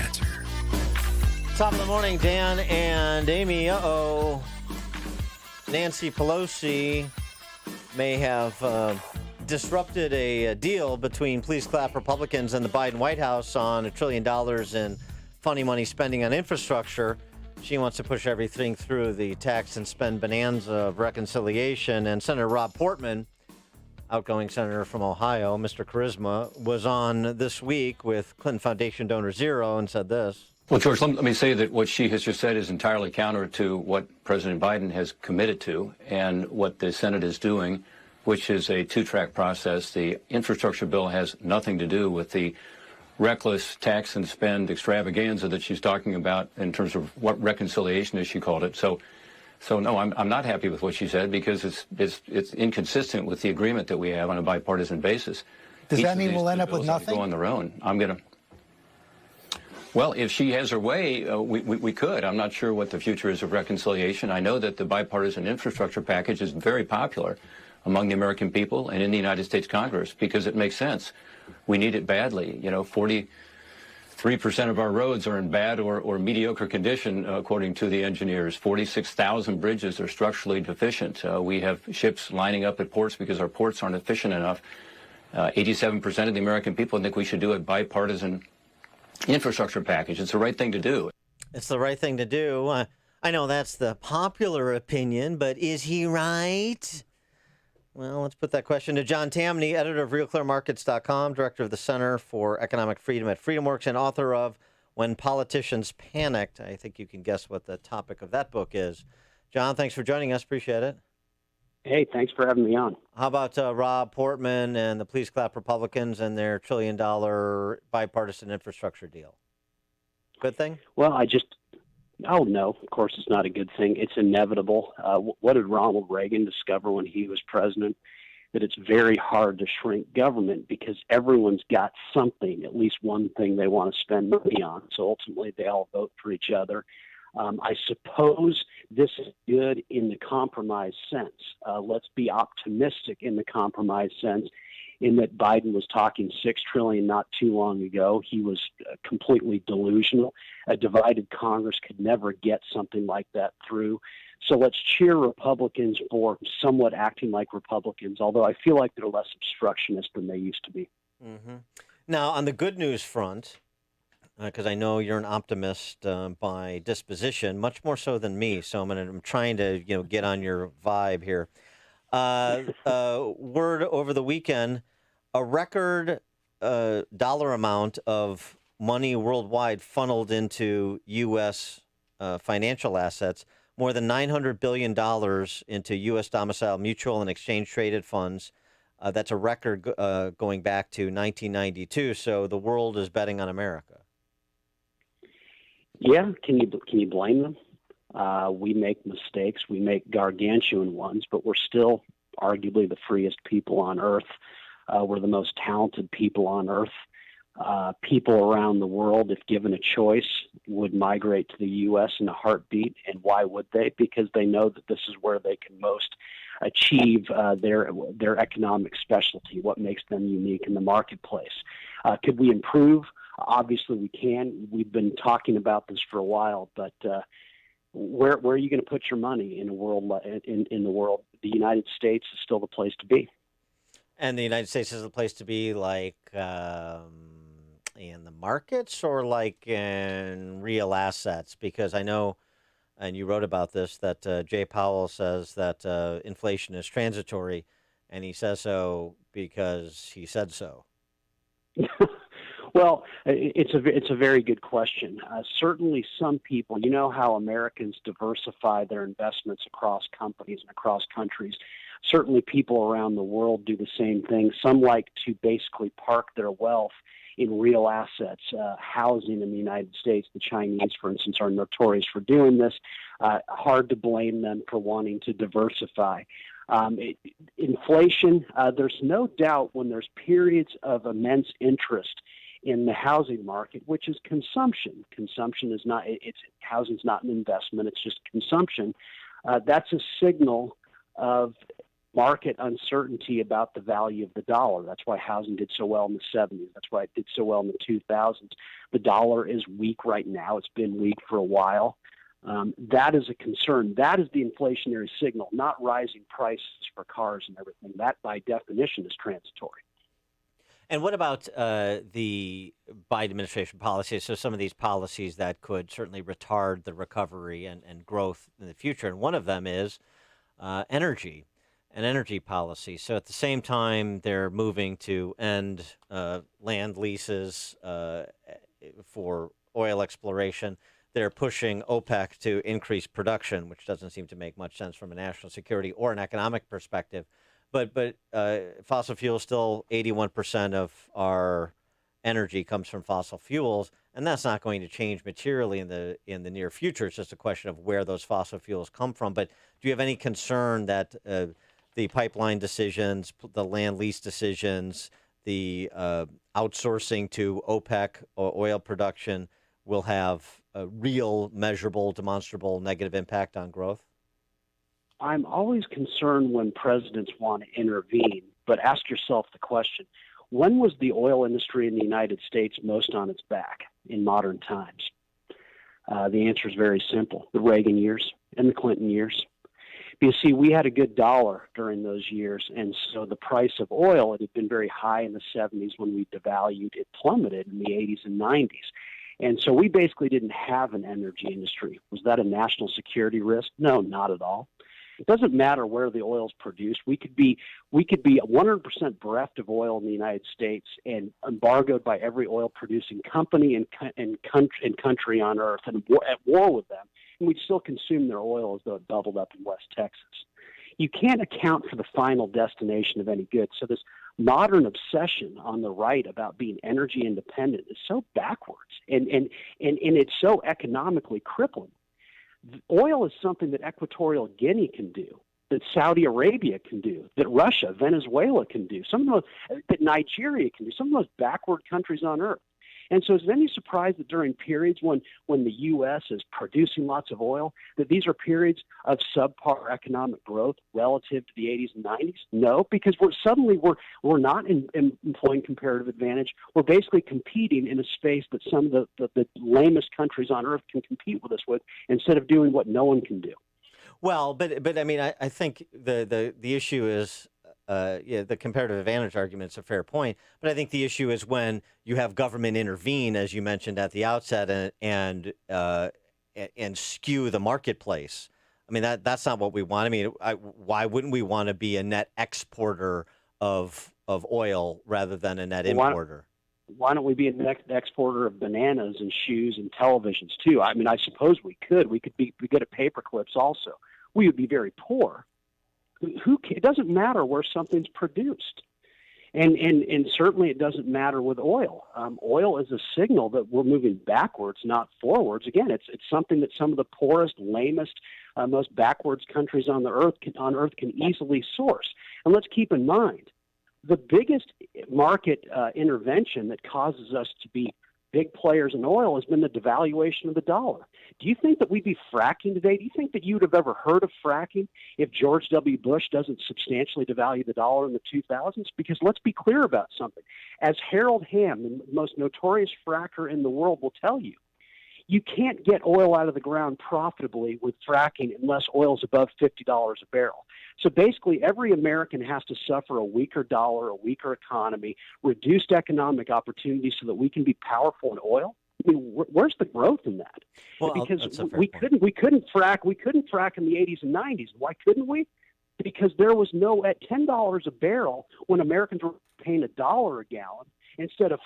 Answer. Top of the morning, Dan and Amy. Nancy Pelosi may have disrupted a deal between please clap Republicans and the Biden White House on $1 trillion in funny money spending on infrastructure. She wants to push everything through the tax and spend bonanza of reconciliation. And Senator Rob Portman, outgoing senator from Ohio, Mr. Charisma, was on this week with Clinton Foundation Donor Zero and said this. Well, George, let me say that what she has just said is entirely counter to what President Biden has committed to and what the Senate is doing, which is a two-track process. The infrastructure bill has nothing to do with the reckless tax and spend extravaganza that she's talking about in terms of what reconciliation, as she called it. So no, I'm not happy with what she said because it's inconsistent with the agreement that we have on a bipartisan basis. Does that mean we'll end up with nothing? Go on their own. Well, if she has her way, we could. I'm not sure what the future is of reconciliation. I know that the bipartisan infrastructure package is very popular among the American people and in the United States Congress because it makes sense. We need it badly. 43% of our roads are in bad or mediocre condition, according to the engineers. 46,000 bridges are structurally deficient. We have ships lining up at ports because our ports aren't efficient enough. 87% of the American people think we should do a bipartisan infrastructure package. It's the right thing to do. It's the right thing to do. I know that's the popular opinion, but is he right? Well, let's put that question to John Tamny, editor of RealClearMarkets.com, director of the Center for Economic Freedom at FreedomWorks, and author of When Politicians Panicked. I think you can guess what the topic of that book is. John, thanks for joining us. Appreciate it. Hey, thanks for having me on. How about Rob Portman and the Please Clap Republicans and their $1 trillion bipartisan infrastructure deal? Good thing? Well, no, of course it's not a good thing. It's inevitable. What did Ronald Reagan discover when he was president? That it's very hard to shrink government because everyone's got something, at least one thing they want to spend money on. So ultimately they all vote for each other. I suppose this is good in the compromise sense. Let's be optimistic in the compromise sense in that Biden was talking $6 trillion not too long ago. He was completely delusional. A divided Congress could never get something like that through. So let's cheer Republicans for somewhat acting like Republicans, although I feel like they're less obstructionist than they used to be. Mm-hmm. Now, on the good news front, because I know you're an optimist by disposition, much more so than me. So I'm trying to get on your vibe here. Word over the weekend: a record dollar amount of money worldwide funneled into U.S. Financial assets. More than $900 billion into U.S. domiciled mutual and exchange traded funds. That's a record going back to 1992. So the world is betting on America. Yeah, can you blame them? We make mistakes. We make gargantuan ones, but we're still arguably the freest people on earth. We're the most talented people on earth. People around the world, if given a choice, would migrate to the U.S. in a heartbeat. And why would they? Because they know that this is where they can most achieve their economic specialty, what makes them unique in the marketplace. Could we improve? Obviously, we can. We've been talking about this for a while, but where are you going to put your money in a world in the world? The United States is still the place to be. And the United States is the place to be, like in the markets or like in real assets? Because I know, and you wrote about this, that Jay Powell says that inflation is transitory, and he says so because he said so. Well, it's a very good question. Certainly some people, you know how Americans diversify their investments across companies and across countries. Certainly people around the world do the same thing. Some like to basically park their wealth in real assets, housing in the United States. The Chinese, for instance, are notorious for doing this. Hard to blame them for wanting to diversify. Inflation, there's no doubt when there's periods of immense interest in the housing market, which is consumption. Consumption is not, housing's not an investment, it's just consumption. That's a signal of market uncertainty about the value of the dollar. That's why housing did so well in the 70s. That's why it did so well in the 2000s. The dollar is weak right now. It's been weak for a while. That is a concern. That is the inflationary signal, not rising prices for cars and everything. That, by definition, is transitory. And what about the Biden administration policies? So some of these policies that could certainly retard the recovery and growth in the future. And one of them is energy and energy policy. So at the same time, they're moving to end land leases for oil exploration. They're pushing OPEC to increase production, which doesn't seem to make much sense from a national security or an economic perspective. But fossil fuels, still 81% of our energy comes from fossil fuels, and that's not going to change materially in the near future. It's just a question of where those fossil fuels come from. But do you have any concern that the pipeline decisions, the land lease decisions, the outsourcing to OPEC or oil production will have a real, measurable, demonstrable negative impact on growth? I'm always concerned when presidents want to intervene, but ask yourself the question, when was the oil industry in the United States most on its back in modern times? The answer is very simple, the Reagan years and the Clinton years. You see, we had a good dollar during those years, and so the price of oil, it had been very high in the 70s when we devalued. It plummeted in the 80s and 90s. And so we basically didn't have an energy industry. Was that a national security risk? No, not at all. It doesn't matter where the oil is produced. We could be 100% bereft of oil in the United States and embargoed by every oil-producing company and country on earth and at war with them, and we'd still consume their oil as though it bubbled up in West Texas. You can't account for the final destination of any good. So this modern obsession on the right about being energy independent is so backwards, and it's so economically crippling. Oil is something that Equatorial Guinea can do, that Saudi Arabia can do, that Russia, Venezuela can do, that Nigeria can do, some of the most backward countries on earth. And so is it any surprise that during periods when the U.S. is producing lots of oil, that these are periods of subpar economic growth relative to the 80s and 90s? No, because we're not employing comparative advantage. We're basically competing in a space that some of the lamest countries on earth can compete with us with, instead of doing what no one can do. Well, but I mean, I think the issue is, the comparative advantage argument is a fair point, but I think the issue is when you have government intervene, as you mentioned at the outset, and skew the marketplace. I mean, that's not what we want. I mean, why wouldn't we want to be a net exporter of oil rather than a net importer? Why don't we be a net exporter of bananas and shoes and televisions too? I mean, I suppose we could. We could be good at paper clips also. We would be very poor. It doesn't matter where something's produced, and certainly it doesn't matter with oil. Oil is a signal that we're moving backwards, not forwards. Again, it's something that some of the poorest, lamest, most backwards countries on the earth can easily source. And let's keep in mind, the biggest market intervention that causes us to be big players in oil has been the devaluation of the dollar. Do you think that we'd be fracking today? Do you think that you would have ever heard of fracking if George W. Bush doesn't substantially devalue the dollar in the 2000s? Because let's be clear about something. As Harold Hamm, the most notorious fracker in the world, will tell you, you can't get oil out of the ground profitably with fracking unless oil is above $50 a barrel. So basically, every American has to suffer a weaker dollar, a weaker economy, reduced economic opportunities so that we can be powerful in oil. I mean, where's the growth in that? Well, because we couldn't frack in the 80s and 90s. Why couldn't we? Because there was no, at $10 a barrel, when Americans were paying $1 a gallon instead of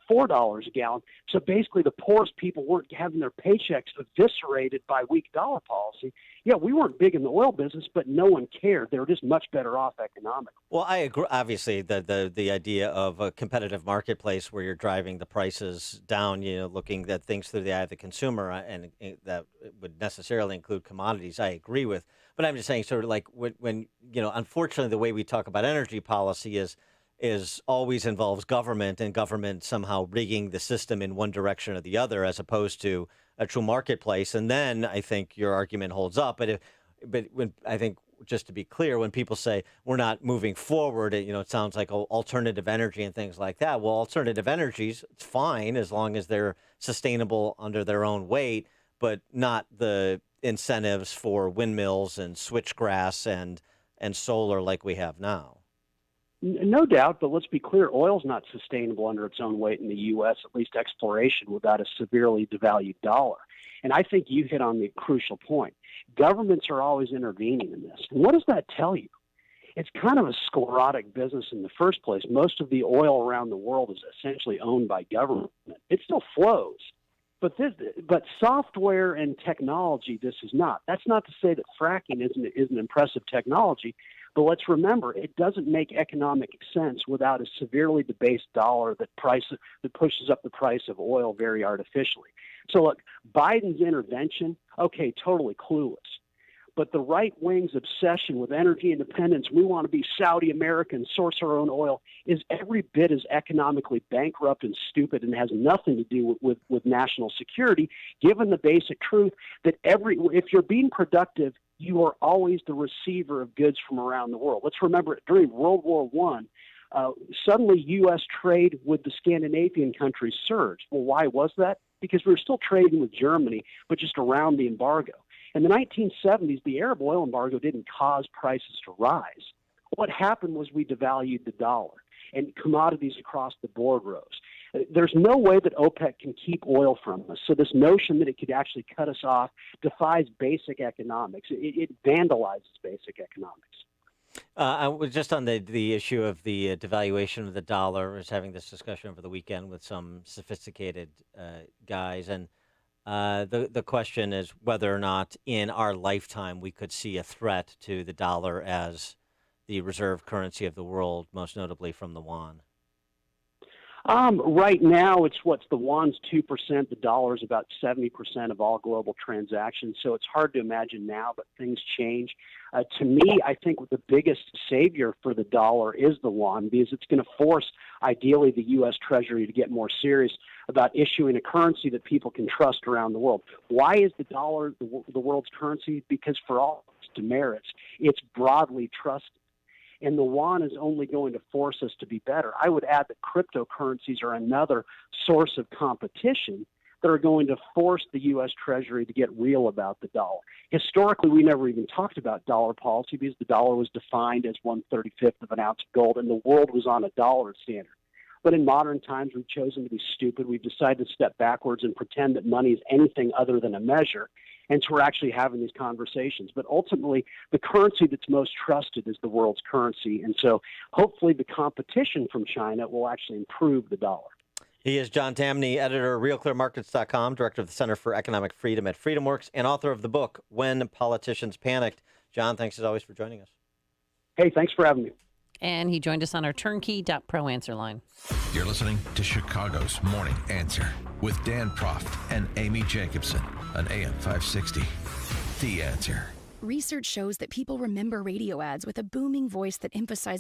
$4 a gallon. So basically, the poorest people weren't having their paychecks eviscerated by weak dollar policy. Yeah, we weren't big in the oil business, but no one cared. They were just much better off economically. Well, I agree. Obviously, the idea of a competitive marketplace where you're driving the prices down, looking at things through the eye of the consumer, and that would necessarily include commodities, I agree with. But I'm just saying, sort of like when unfortunately, the way we talk about energy policy is always involves government, and government somehow rigging the system in one direction or the other, as opposed to a true marketplace. And then I think your argument holds up. But when I think just to be clear, when people say we're not moving forward, it sounds like alternative energy and things like that. Well, alternative energies, it's fine as long as they're sustainable under their own weight, but not the incentives for windmills and switchgrass and solar like we have now. No doubt, but let's be clear, oil's not sustainable under its own weight in the U.S., at least exploration, without a severely devalued dollar. And I think you hit on the crucial point. Governments are always intervening in this. And what does that tell you? It's kind of a sclerotic business in the first place. Most of the oil around the world is essentially owned by government. It still flows. But software and technology, this is not. That's not to say that fracking isn't impressive technology, but let's remember, it doesn't make economic sense without a severely debased dollar that pushes up the price of oil very artificially. So look, Biden's intervention, okay, totally clueless. But the right wing's obsession with energy independence, we want to be Saudi American, source our own oil, is every bit as economically bankrupt and stupid and has nothing to do with national security, given the basic truth that if you're being productive, you are always the receiver of goods from around the world. Let's remember, during World War I, suddenly U.S. trade with the Scandinavian countries surged. Well, why was that? Because we were still trading with Germany, but just around the embargo. In the 1970s, the Arab oil embargo didn't cause prices to rise. What happened was we devalued the dollar, and commodities across the board rose. There's no way that OPEC can keep oil from us. So this notion that it could actually cut us off defies basic economics. It vandalizes basic economics. I was just on the issue of the devaluation of the dollar. I was having this discussion over the weekend with some sophisticated guys, and the question is whether or not in our lifetime we could see a threat to the dollar as the reserve currency of the world, most notably from the yuan. Right now, the yuan's 2%, the dollar's about 70% of all global transactions. So it's hard to imagine now, but things change. To me, I think the biggest savior for the dollar is the yuan, because it's going to force, ideally, the U.S. Treasury to get more serious about issuing a currency that people can trust around the world. Why is the dollar the world's currency? Because for all its demerits, it's broadly trusted. And the yuan is only going to force us to be better. I would add that cryptocurrencies are another source of competition that are going to force the U.S. Treasury to get real about the dollar. Historically, we never even talked about dollar policy because the dollar was defined as 1/35th of an ounce of gold, and the world was on a dollar standard. But in modern times, we've chosen to be stupid. We've decided to step backwards and pretend that money is anything other than a measure. And so we're actually having these conversations. But ultimately, the currency that's most trusted is the world's currency. And so hopefully the competition from China will actually improve the dollar. He is John Tamny, editor of RealClearMarkets.com, director of the Center for Economic Freedom at FreedomWorks, and author of the book, When Politicians Panicked. John, thanks as always for joining us. Hey, thanks for having me. And he joined us on our turnkey.pro answer line. You're listening to Chicago's Morning Answer with Dan Proft and Amy Jacobson on AM 560. The Answer. Research shows that people remember radio ads with a booming voice that emphasizes